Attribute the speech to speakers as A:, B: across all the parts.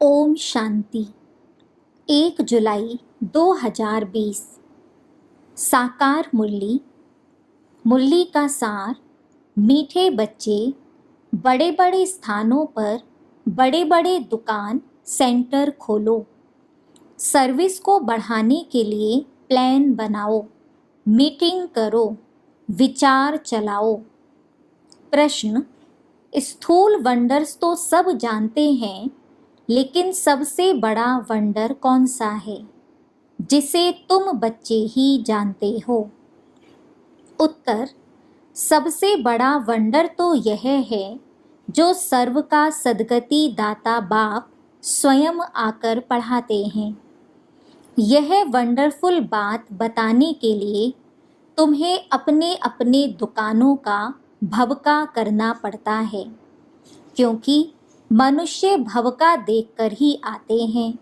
A: ओम शांति। 1 जुलाई 2020। साकार मुरली। मुरली का सार। मीठे बच्चे बड़े बड़े स्थानों पर बड़े बड़े दुकान सेंटर खोलो। सर्विस को बढ़ाने के लिए प्लान बनाओ, मीटिंग करो, विचार चलाओ। प्रश्न: स्थूल वंडर्स तो सब जानते हैं, लेकिन सबसे बड़ा वंडर कौन सा है जिसे तुम बच्चे ही जानते हो? उत्तर: सबसे बड़ा वंडर तो यह है जो सर्व का सद्गति दाता बाप स्वयं आकर पढ़ाते हैं। यह वंडरफुल बात बताने के लिए तुम्हें अपने अपने दुकानों का भवका करना पड़ता है, क्योंकि मनुष्य भवका देखकर ही आते हैं।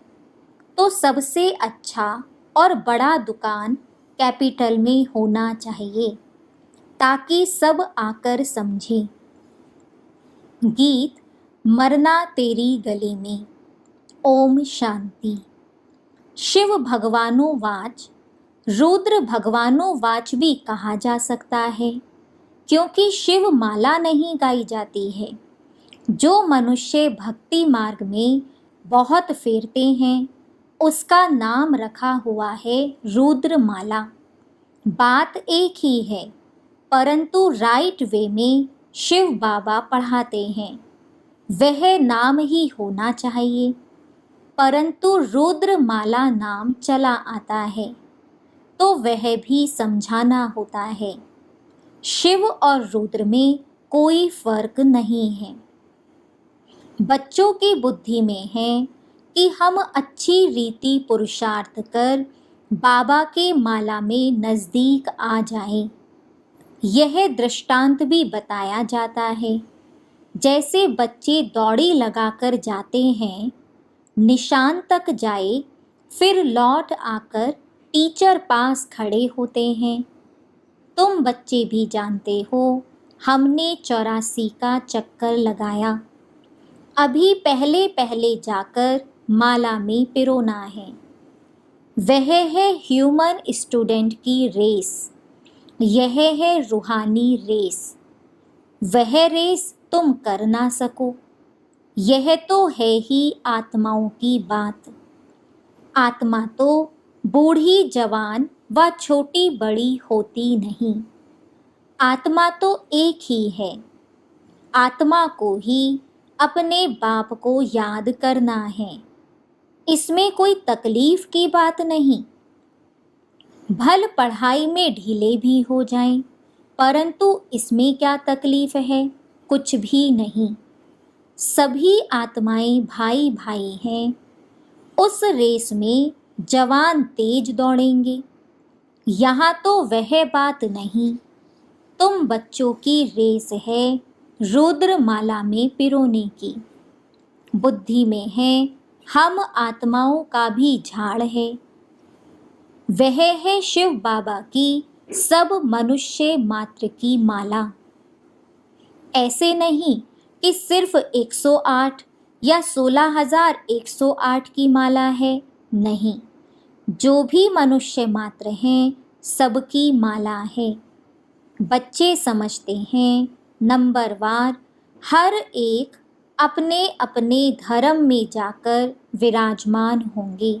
A: तो सबसे अच्छा और बड़ा दुकान कैपिटल में होना चाहिए, ताकि सब आकर समझें। गीत मरना तेरी गली में। ओम शांति। शिव भगवानो वाच, रुद्र भगवानो वाच भी कहा जा सकता है, क्योंकि शिव माला नहीं गाई जाती है। जो मनुष्य भक्ति मार्ग में बहुत फेरते हैं, उसका नाम रखा हुआ है रुद्र माला। बात एक ही है, परंतु राइट वे में शिव बाबा पढ़ाते हैं। वह नाम ही होना चाहिए, परंतु रुद्र माला नाम चला आता है, तो वह भी समझाना होता है। शिव और रुद्र में कोई फर्क नहीं है। बच्चों की बुद्धि में है कि हम अच्छी रीति पुरुषार्थ कर बाबा के माला में नज़दीक आ जाएं। यह दृष्टांत भी बताया जाता है। जैसे बच्चे दौड़ी लगाकर जाते हैं, निशान तक जाए, फिर लौट आकर टीचर पास खड़े होते हैं। तुम बच्चे भी जानते हो, हमने 84 का चक्कर लगाया। अभी पहले पहले जाकर माला में पिरोना है। वह है ह्यूमन स्टूडेंट की रेस, यह है रूहानी रेस। वह रेस तुम कर ना सको, यह तो है ही आत्माओं की बात। आत्मा तो बूढ़ी जवान व छोटी बड़ी होती नहीं। आत्मा तो एक ही है। आत्मा को ही अपने बाप को याद करना है। इसमें कोई तकलीफ की बात नहीं। भल पढ़ाई में ढीले भी हो जाएं, परंतु इसमें क्या तकलीफ है? कुछ भी नहीं। सभी आत्माएं भाई भाई हैं। उस रेस में जवान तेज दौड़ेंगे। यहाँ तो वह बात नहीं। तुम बच्चों की रेस है रुद्र माला में पिरोने की। बुद्धि में है हम आत्माओं का भी झाड़ है। वह है शिव बाबा की सब मनुष्य मात्र की माला। ऐसे नहीं कि सिर्फ 108 या 16,108 की माला है। नहीं, जो भी मनुष्य मात्र हैं, सबकी माला है। बच्चे समझते हैं नंबरवार हर एक अपने अपने धर्म में जाकर विराजमान होंगे,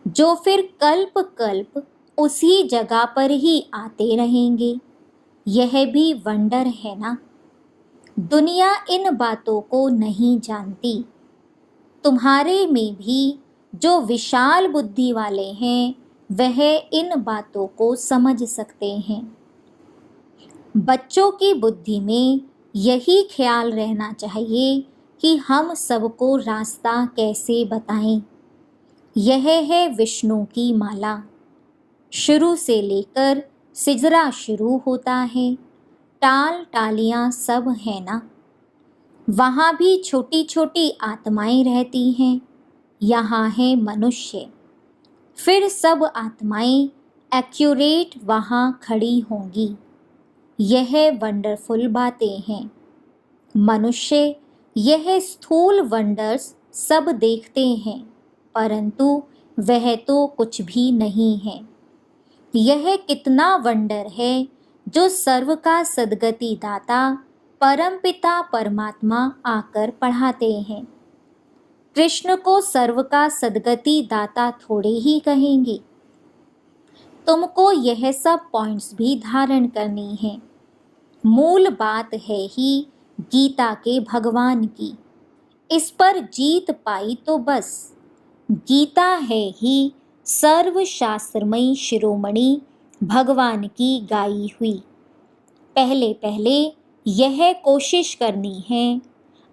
A: जो फिर कल्प कल्प उसी जगह पर ही आते रहेंगे। यह भी वंडर है ना। दुनिया इन बातों को नहीं जानती। तुम्हारे में भी जो विशाल बुद्धि वाले हैं, वह इन बातों को समझ सकते हैं। बच्चों की बुद्धि में यही ख्याल रहना चाहिए कि हम सबको रास्ता कैसे बताएं। यह है विष्णु की माला। शुरू से लेकर सिजरा शुरू होता है। टाल टालियाँ सब है ना। वहाँ भी छोटी छोटी आत्माएं रहती हैं। यहाँ है मनुष्य। फिर सब आत्माएं एक्यूरेट वहाँ खड़ी होंगी। यह वंडरफुल बातें हैं। मनुष्य यह स्थूल वंडर्स सब देखते हैं, परंतु वह तो कुछ भी नहीं है। यह कितना वंडर है जो सर्व का सद्गति दाता परमपिता परमात्मा आकर पढ़ाते हैं। कृष्ण को सर्व का सद्गति दाता थोड़े ही कहेंगे। तुमको यह सब पॉइंट्स भी धारण करनी है। मूल बात है ही गीता के भगवान की। इस पर जीत पाई तो बस। गीता है ही सर्वशास्त्रमयी शिरोमणि भगवान की गाई हुई। पहले पहले यह कोशिश करनी है।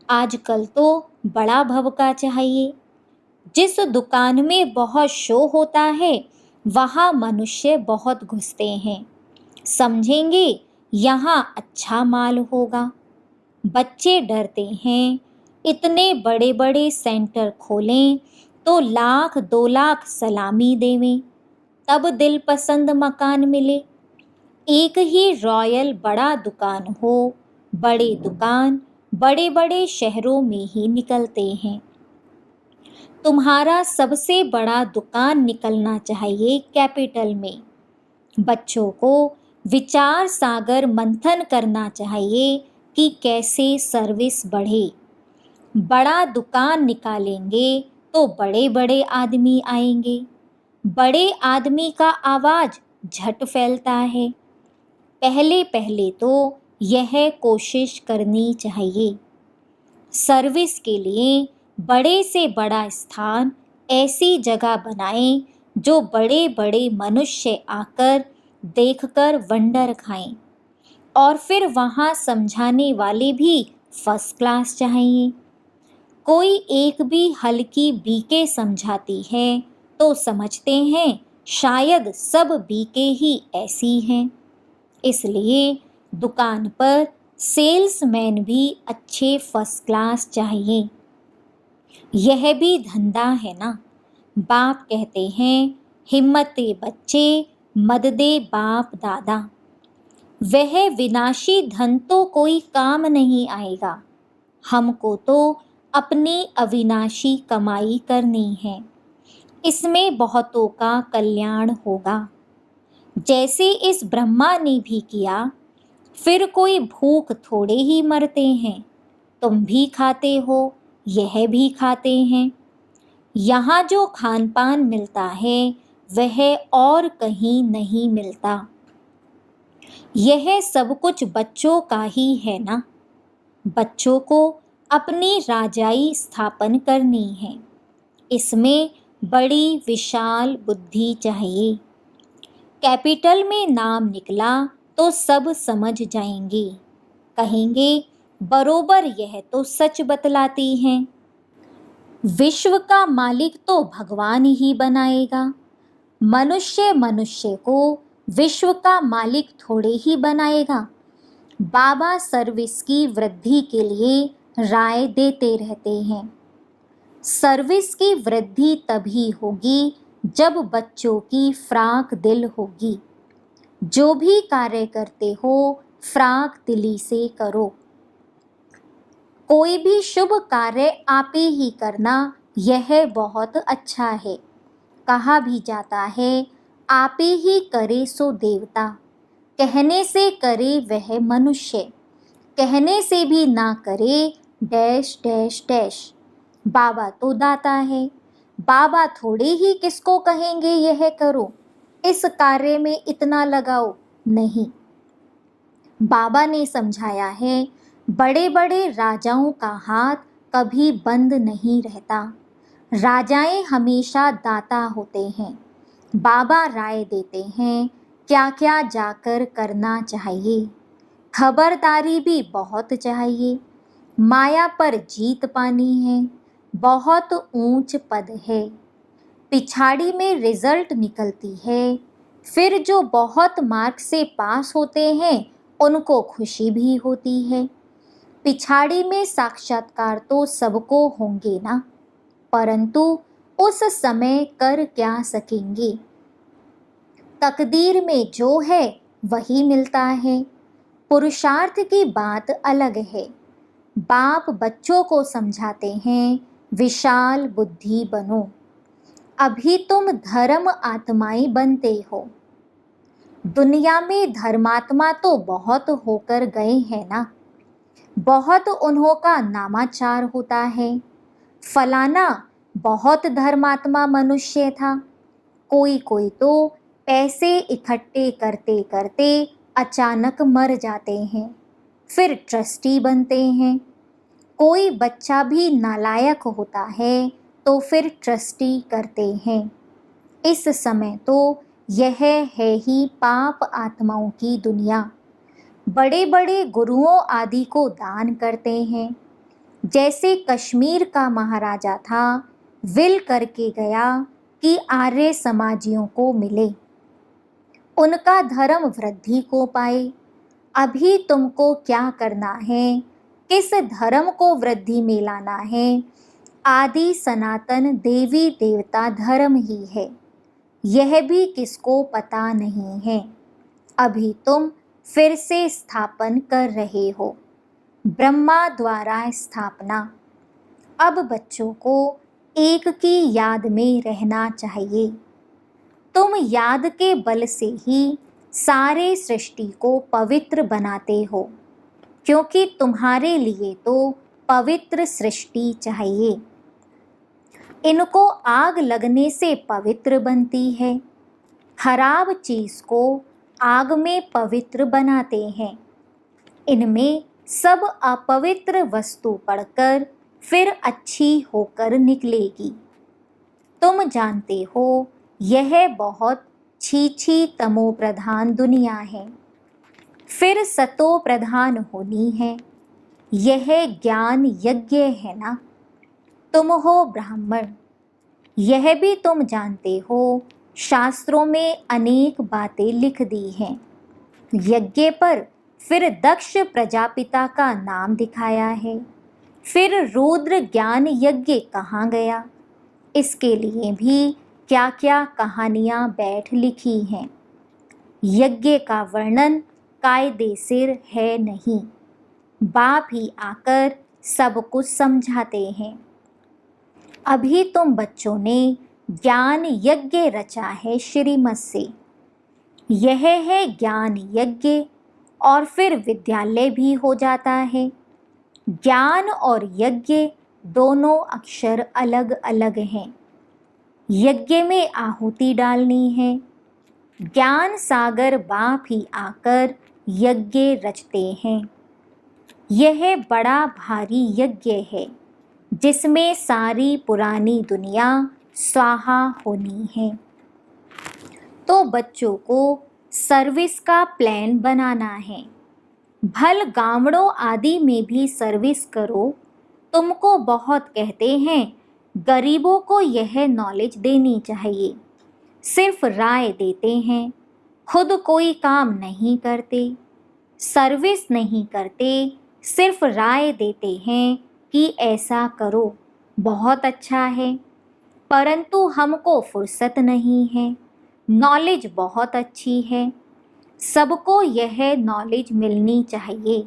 A: आजकल तो बड़ा भवका चाहिए। जिस दुकान में बहुत शो होता है वहाँ मनुष्य बहुत घुसते हैं। समझेंगे यहाँ अच्छा माल होगा। बच्चे डरते हैं। इतने बड़े बड़े सेंटर खोलें तो 1,00,000-2,00,000 सलामी देवें, तब दिल पसंद मकान मिले। एक ही रॉयल बड़ा दुकान हो। बड़े दुकान बड़े बड़े शहरों में ही निकलते हैं। तुम्हारा सबसे बड़ा दुकान निकलना चाहिए कैपिटल में। बच्चों को विचार सागर मंथन करना चाहिए कि कैसे सर्विस बढ़े। बड़ा दुकान निकालेंगे तो बड़े बड़े आदमी आएंगे। बड़े आदमी का आवाज़ झट फैलता है। पहले पहले तो यह कोशिश करनी चाहिए। सर्विस के लिए बड़े से बड़ा स्थान ऐसी जगह बनाएं जो बड़े बड़े मनुष्य आकर देखकर वंडर खाएं। और फिर वहाँ समझाने वाले भी फर्स्ट क्लास चाहिए। कोई एक भी हल्की बीके समझाती है तो समझते हैं शायद सब बीके ही ऐसी हैं। इसलिए दुकान पर सेल्समैन भी अच्छे फर्स्ट क्लास चाहिए। यह भी धंधा है ना। बाप कहते हैं हिम्मते बच्चे मद दे बाप दादा। वह विनाशी धन तो कोई काम नहीं आएगा। हमको तो अपनी अविनाशी कमाई करनी है। इसमें बहुतों का कल्याण होगा। जैसे इस ब्रह्मा ने भी किया। फिर कोई भूख थोड़े ही मरते हैं। तुम भी खाते हो, यह भी खाते हैं। यहाँ जो खान पान मिलता है वह और कहीं नहीं मिलता। यह सब कुछ बच्चों का ही है ना। बच्चों को अपनी राजाई स्थापन करनी है। इसमें बड़ी विशाल बुद्धि चाहिए। कैपिटल में नाम निकला तो सब समझ जाएंगे। कहेंगे बरोबर यह तो सच बतलाती हैं। विश्व का मालिक तो भगवान ही बनाएगा। मनुष्य मनुष्य को विश्व का मालिक थोड़े ही बनाएगा। बाबा सर्विस की वृद्धि के लिए राय देते रहते हैं। सर्विस की वृद्धि तभी होगी जब बच्चों की फ्राक दिल होगी। जो भी कार्य करते हो फ्राक दिली से करो। कोई भी शुभ कार्य आप ही करना यह बहुत अच्छा है। कहा भी जाता है आप ही करे सो देवता। कहने से करे वह मनुष्य, कहने से भी ना करे डैश डैश डैश। बाबा तो दाता है। बाबा थोड़े ही किसको कहेंगे यह करो, इस कार्य में इतना लगाओ। नहीं, बाबा ने समझाया है बड़े बड़े राजाओं का हाथ कभी बंद नहीं रहता। राजाएं हमेशा दाता होते हैं। बाबा राय देते हैं क्या क्या जाकर करना चाहिए। खबरदारी भी बहुत चाहिए। माया पर जीत पानी है। बहुत ऊंच पद है। पिछाड़ी में रिजल्ट निकलती है। फिर जो बहुत मार्क से पास होते हैं उनको खुशी भी होती है। पिछाड़ी में साक्षात्कार तो सबको होंगे ना, परंतु उस समय कर क्या सकेंगे। तकदीर में जो है वही मिलता है। पुरुषार्थ की बात अलग है। बाप बच्चों को समझाते हैं विशाल बुद्धि बनो। अभी तुम धर्म आत्माएं बनते हो। दुनिया में धर्मात्मा तो बहुत होकर गए हैं ना, बहुत उन्हों का नामाचार होता है। फलाना बहुत धर्मात्मा मनुष्य था। कोई कोई तो पैसे इकट्ठे करते करते अचानक मर जाते हैं, फिर ट्रस्टी बनते हैं। कोई बच्चा भी नालायक होता है तो फिर ट्रस्टी करते हैं। इस समय तो यह है ही पाप आत्माओं की दुनिया। बड़े बड़े गुरुओं आदि को दान करते हैं। जैसे कश्मीर का महाराजा था, विल करके गया कि आर्य समाजियों को मिले, उनका धर्म वृद्धि को पाए। अभी तुमको क्या करना है, किस धर्म को वृद्धि में लाना है? आदि सनातन देवी देवता धर्म ही है, यह भी किसको पता नहीं है। अभी तुम फिर से स्थापन कर रहे हो, ब्रह्मा द्वारा स्थापना। अब बच्चों को एक की याद में रहना चाहिए। तुम याद के बल से ही सारे सृष्टि को पवित्र बनाते हो, क्योंकि तुम्हारे लिए तो पवित्र सृष्टि चाहिए। इनको आग लगने से पवित्र बनती है। खराब चीज को आग में पवित्र बनाते हैं। इनमें सब अपवित्र वस्तु पड़कर फिर अच्छी होकर निकलेगी। तुम जानते हो यह बहुत छी तमो प्रधान दुनिया है, फिर सतो प्रधान होनी है। यह ज्ञान यज्ञ है ना। तुम हो ब्राह्मण, यह भी तुम जानते हो। शास्त्रों में अनेक बातें लिख दी हैं। यज्ञ पर फिर दक्ष प्रजापिता का नाम दिखाया है। फिर रुद्र ज्ञान यज्ञ कहाँ गया, इसके लिए भी क्या क्या कहानियाँ बैठ लिखी हैं। यज्ञ का वर्णन कायदे सिर है नहीं, बाप ही आकर सब कुछ समझाते हैं। अभी तुम बच्चों ने ज्ञान यज्ञ रचा है श्रीमत से। यह है ज्ञान यज्ञ, और फिर विद्यालय भी हो जाता है। ज्ञान और यज्ञ दोनों अक्षर अलग अलग हैं। यज्ञ में आहुति डालनी है। ज्ञान सागर बाप ही आकर यज्ञ रचते हैं। यह बड़ा भारी यज्ञ है, जिसमें सारी पुरानी दुनिया स्वाहा होनी है। तो बच्चों को सर्विस का प्लान बनाना है। भल गांवड़ों आदि में भी सर्विस करो। तुमको बहुत कहते हैं, गरीबों को यह नॉलेज देनी चाहिए, सिर्फ राय देते हैं, खुद कोई काम नहीं करते। सर्विस नहीं करते, सिर्फ राय देते हैं कि ऐसा करो, बहुत अच्छा है, परंतु हमको फुर्सत नहीं है। नॉलेज बहुत अच्छी है, सबको यह नॉलेज मिलनी चाहिए।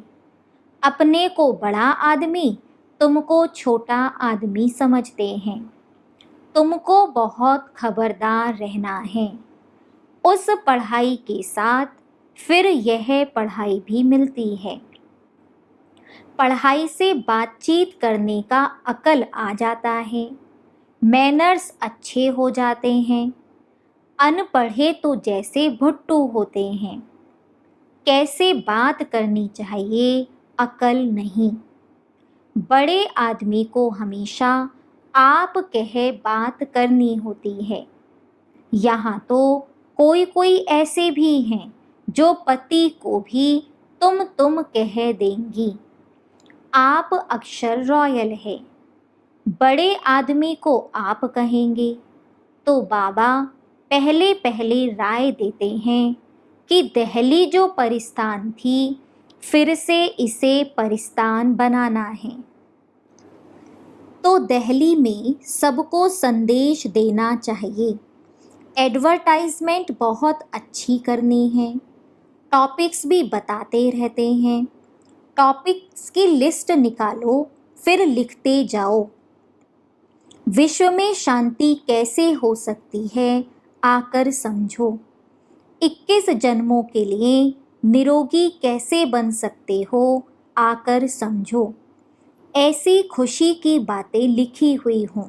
A: अपने को बड़ा आदमी, तुमको छोटा आदमी समझते हैं। तुमको बहुत खबरदार रहना है। उस पढ़ाई के साथ फिर यह पढ़ाई भी मिलती है। पढ़ाई से बातचीत करने का अकल आ जाता है, मैनर्स अच्छे हो जाते हैं। अनपढ़े तो जैसे भुट्टू होते हैं, कैसे बात करनी चाहिए अकल नहीं। बड़े आदमी को हमेशा आप कहे बात करनी होती है। यहाँ तो कोई कोई ऐसे भी हैं जो पति को भी तुम कह देंगी। आप अक्षर रॉयल है, बड़े आदमी को आप कहेंगे तो बाबा पहले पहले राय देते हैं कि दिल्ली जो परिस्तान थी, फिर से इसे परिस्तान बनाना है। तो दिल्ली में सबको संदेश देना चाहिए। एडवर्टाइजमेंट बहुत अच्छी करनी है। टॉपिक्स भी बताते रहते हैं। टॉपिक्स की लिस्ट निकालो, फिर लिखते जाओ। विश्व में शांति कैसे हो सकती है, आकर समझो। 21 जन्मों के लिए निरोगी कैसे बन सकते हो, आकर समझो। ऐसी खुशी की बातें लिखी हुई हों।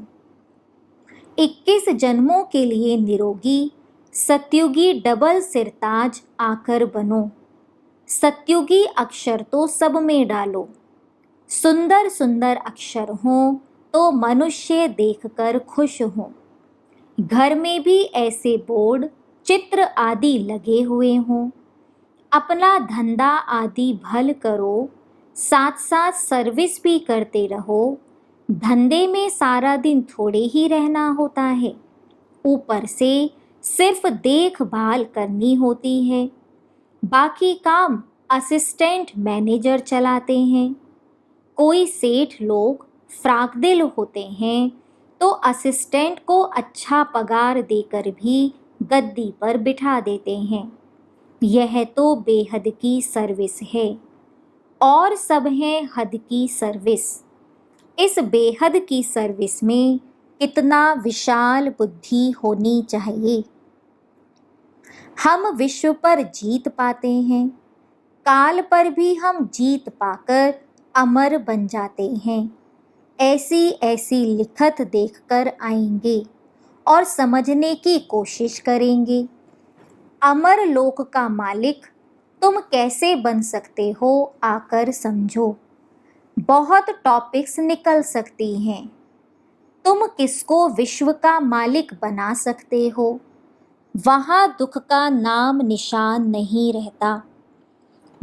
A: 21 जन्मों के लिए निरोगी सत्युगी डबल सिरताज आकर बनो। सत्युगी अक्षर तो सब में डालो। सुंदर सुंदर अक्षर हों तो मनुष्य देखकर खुश हों। घर में भी ऐसे बोर्ड चित्र आदि लगे हुए हों। अपना धंधा आदि भल करो, साथ साथ सर्विस भी करते रहो। धंधे में सारा दिन थोड़े ही रहना होता है, ऊपर से सिर्फ देखभाल करनी होती है। बाकी काम असिस्टेंट मैनेजर चलाते हैं। कोई सेठ लोग फ्राकदिल होते हैं तो असिस्टेंट को अच्छा पगार देकर भी गद्दी पर बिठा देते हैं। यह तो बेहद की सर्विस है और सब है हद की सर्विस। इस बेहद की सर्विस में कितना विशाल बुद्धि होनी चाहिए। हम विश्व पर जीत पाते हैं, काल पर भी हम जीत पाकर अमर बन जाते हैं। ऐसी ऐसी लिखत देखकर आएंगे और समझने की कोशिश करेंगे। अमर लोक का मालिक तुम कैसे बन सकते हो, आकर समझो। बहुत टॉपिक्स निकल सकती हैं। तुम किसको विश्व का मालिक बना सकते हो, वहाँ दुख का नाम निशान नहीं रहता।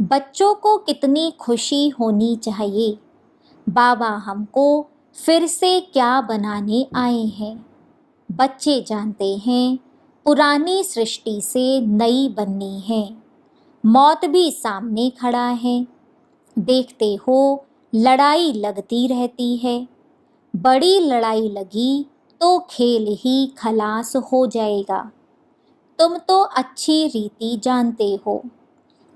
A: बच्चों को कितनी खुशी होनी चाहिए। बाबा हमको फिर से क्या बनाने आए हैं। बच्चे जानते हैं पुरानी सृष्टि से नई बननी है। मौत भी सामने खड़ा है। देखते हो लड़ाई लगती रहती है। बड़ी लड़ाई लगी तो खेल ही खलास हो जाएगा। तुम तो अच्छी रीति जानते हो।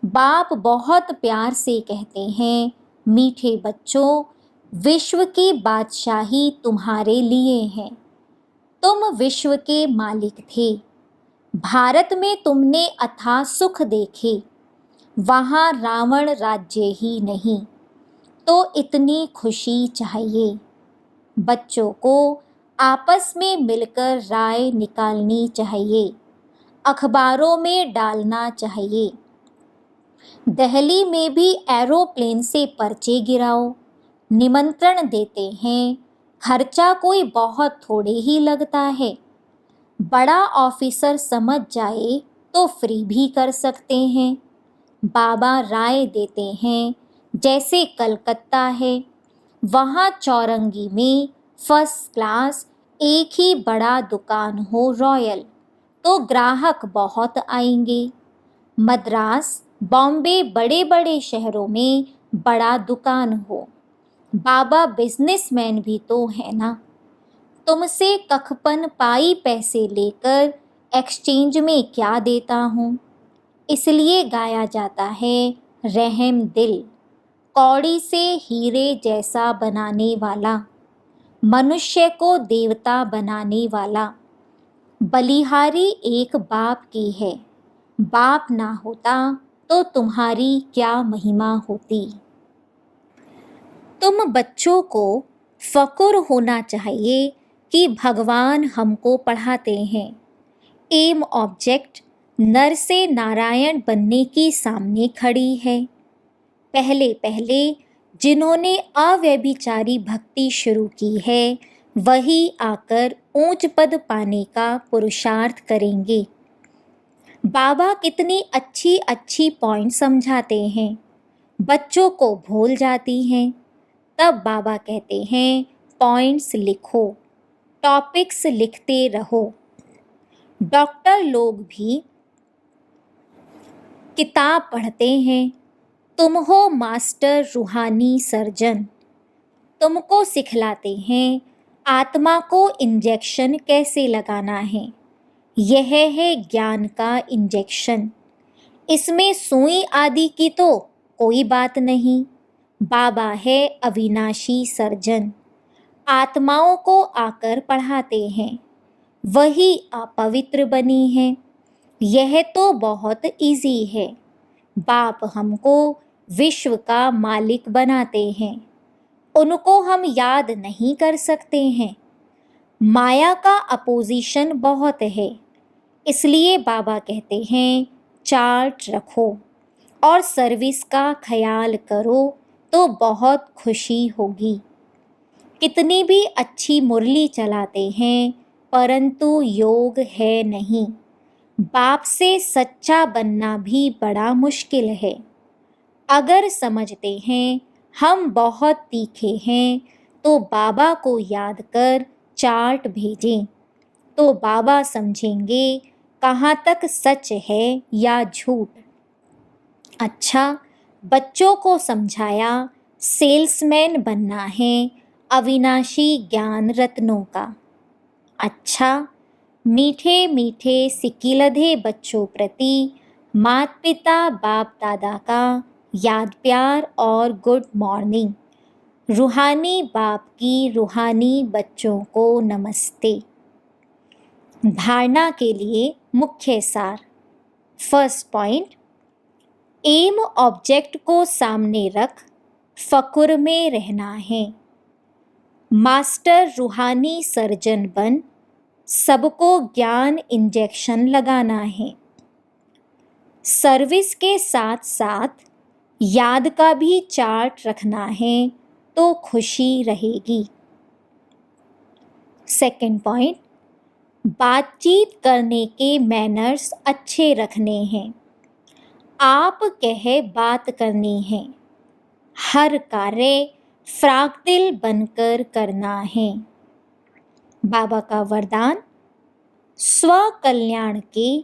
A: बाप बहुत प्यार से कहते हैं, मीठे बच्चों, विश्व की बादशाही तुम्हारे लिए है। तुम विश्व के मालिक थे। भारत में तुमने अथाह सुख देखे, वहाँ रावण राज्य ही नहीं। तो इतनी खुशी चाहिए। बच्चों को आपस में मिलकर राय निकालनी चाहिए, अखबारों में डालना चाहिए। दिल्ली में भी एरोप्लेन से पर्चे गिराओ, निमंत्रण देते हैं। खर्चा कोई बहुत थोड़े ही लगता है। बड़ा ऑफिसर समझ जाए तो फ्री भी कर सकते हैं। बाबा राय देते हैं, जैसे कलकत्ता है, वहाँ चौरंगी में फर्स्ट क्लास एक ही बड़ा दुकान हो रॉयल, तो ग्राहक बहुत आएंगे। मद्रास, बॉम्बे बड़े बड़े शहरों में बड़ा दुकान हो। बाबा बिजनेसमैन भी तो है ना। तुमसे कखपन पाई पैसे लेकर एक्सचेंज में क्या देता हूँ। इसलिए गाया जाता है, रहम दिल कौड़ी से हीरे जैसा बनाने वाला, मनुष्य को देवता बनाने वाला। बलिहारी एक बाप की है। बाप ना होता तो तुम्हारी क्या महिमा होती। तुम बच्चों को फक्र होना चाहिए कि भगवान हमको पढ़ाते हैं। एम ऑब्जेक्ट नर से नारायण बनने की सामने खड़ी है। पहले पहले जिन्होंने अव्यभिचारी भक्ति शुरू की है, वही आकर ऊंच पद पाने का पुरुषार्थ करेंगे। बाबा कितनी अच्छी अच्छी पॉइंट समझाते हैं, बच्चों को भूल जाती हैं। तब बाबा कहते हैं, पॉइंट्स लिखो, टॉपिक्स लिखते रहो। डॉक्टर लोग भी किताब पढ़ते हैं। तुम हो मास्टर रूहानी सर्जन। तुमको सिखलाते हैं आत्मा को इंजेक्शन कैसे लगाना है। यह है ज्ञान का इंजेक्शन। इसमें सुई आदि की तो कोई बात नहीं। बाबा है अविनाशी सर्जन। आत्माओं को आकर पढ़ाते हैं, वही अपवित्र बनी हैं। यह तो बहुत इजी है। बाप हमको विश्व का मालिक बनाते हैं, उनको हम याद नहीं कर सकते हैं। माया का अपोजिशन बहुत है, इसलिए बाबा कहते हैं चार्ट रखो और सर्विस का ख्याल करो तो बहुत खुशी होगी। कितनी भी अच्छी मुरली चलाते हैं परंतु योग है नहीं। बाप से सच्चा बनना भी बड़ा मुश्किल है। अगर समझते हैं हम बहुत तीखे हैं तो बाबा को याद कर चार्ट भेजें, तो बाबा समझेंगे कहाँ तक सच है या झूठ। अच्छा, बच्चों को समझाया सेल्समैन बनना है अविनाशी ज्ञान रत्नों का। अच्छा, मीठे मीठे सिकिलधे बच्चों प्रति माता पिता बाप दादा का याद प्यार और गुड मॉर्निंग। रूहानी बाप की रूहानी बच्चों को नमस्ते। धारणा के लिए मुख्य सार। फर्स्ट पॉइंट, एम ऑब्जेक्ट को सामने रख फकुर में रहना है। मास्टर रूहानी सर्जन बन सबको ज्ञान इंजेक्शन लगाना है। सर्विस के साथ साथ याद का भी चार्ट रखना है तो खुशी रहेगी। सेकंड पॉइंट, बातचीत करने के मैनर्स अच्छे रखने हैं। आप कह बात करनी है। हर कार्य फ्राक्टिल बनकर करना है। बाबा का वरदान, स्व कल्याण के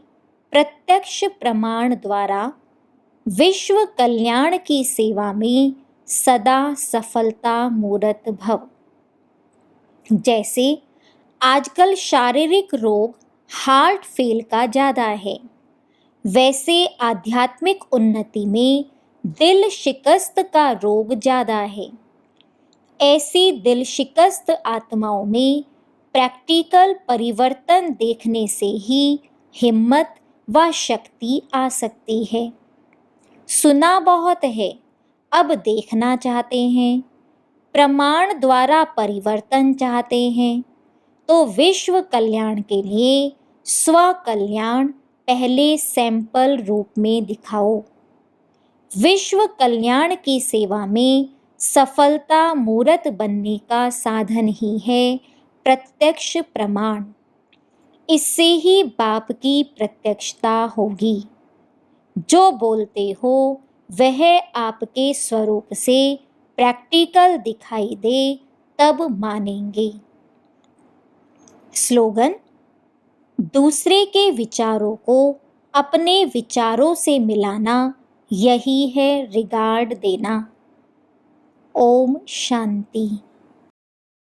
A: प्रत्यक्ष प्रमाण द्वारा विश्व कल्याण की सेवा में सदा सफलता मूरत भव। जैसे आजकल शारीरिक रोग हार्ट फेल का ज़्यादा है, वैसे आध्यात्मिक उन्नति में दिल शिकस्त का रोग ज़्यादा है। ऐसी दिल शिकस्त आत्माओं में प्रैक्टिकल परिवर्तन देखने से ही हिम्मत व शक्ति आ सकती है। सुना बहुत है, अब देखना चाहते हैं। प्रमाण द्वारा परिवर्तन चाहते हैं तो विश्व कल्याण के लिए स्व कल्याण पहले सैंपल रूप में दिखाओ। विश्व कल्याण की सेवा में सफलता मूरत बनने का साधन ही है प्रत्यक्ष प्रमाण। इससे ही बाप की प्रत्यक्षता होगी। जो बोलते हो वह आपके स्वरूप से प्रैक्टिकल दिखाई दे तब मानेंगे। स्लोगन, दूसरे के विचारों को अपने विचारों से मिलाना, यही है रिगार्ड देना। ओम शांति।